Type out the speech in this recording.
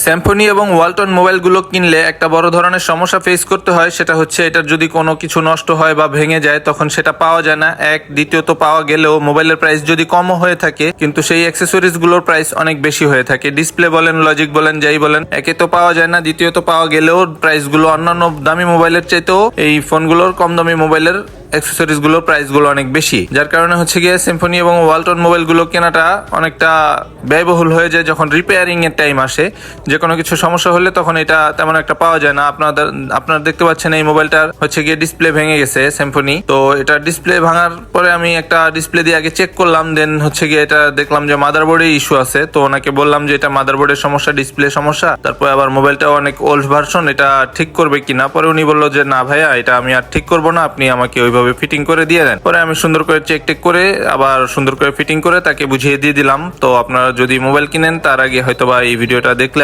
Samsung এবং ওয়ালটন মোবাইলগুলো কিনলে একটা বড় ধরনের সমস্যা ফেস করতে হয়, সেটা হচ্ছে এটার যদি কোনো কিছু নষ্ট হয় বা ভেঙে যায় তখন সেটা পাওয়া যায় না। দ্বিতীয়ত পাওয়া গেলেও মোবাইলের প্রাইস যদি কমও হয়ে থাকে কিন্তু সেই অ্যাক্সেসরিজ গুলোর প্রাইস অনেক বেশি হয়ে থাকে। ডিসপ্লে বলেন, লজিক বলেন, যাই বলেন, একে তো পাওয়া যায় না, দ্বিতীয়ত পাওয়া গেলেও প্রাইস গুলো অন্যান্য দামি মোবাইলের চাইতেও এই ফোনগুলোর কম দামি মোবাইলের অ্যাক্সেসরিজ গুলোর প্রাইস গুলো অনেক বেশি। যার কারণে হচ্ছে গিয়ে স্যামসং এবং ওয়ালটন মোবাইলগুলো কেনাটা অনেকটা ব্যয়বহুল হয়ে যায়। যখন রিপেয়ারিং এর টাইম আসে, যে কোনো কিছু সমস্যা হলে তখন এটা তেমন একটা পাওয়া যায় না। আপনারা দেখতে পাচ্ছেন এই মোবাইলটার হচ্ছে গিয়ে ডিসপ্লে ভেঙে গেছে স্যামসং। তো এটা ডিসপ্লে ভাঙার পরে আমি একটা ডিসপ্লে দিয়ে আগে চেক করলাম, দেন হচ্ছে গিয়ে এটা দেখলাম যে মাদারবোর্ডে ইস্যু আছে। তো ওনাকে বললাম যে এটা মাদারবোর্ডের সমস্যা, ডিসপ্লে সমস্যা, তারপর আবার মোবাইলটা অনেক ওল্ড ভার্সন, এটা ঠিক করবে কিনা। পরে উনি বললো যে না ভাইয়া, এটা আমি আর ঠিক করবো না, আপনি আমাকে ওইভাবে ফিটিং করে দিয়ে দেন। পরে আমি সুন্দর করে চেক টেক করে আবার সুন্দর করে ফিটিং করে তাকে বুঝিয়ে দিয়ে দিলাম। তো আপনারা যদি মোবাইল কিনেন তার আগে হয়তোবা এই ভিডিওটা দেখলে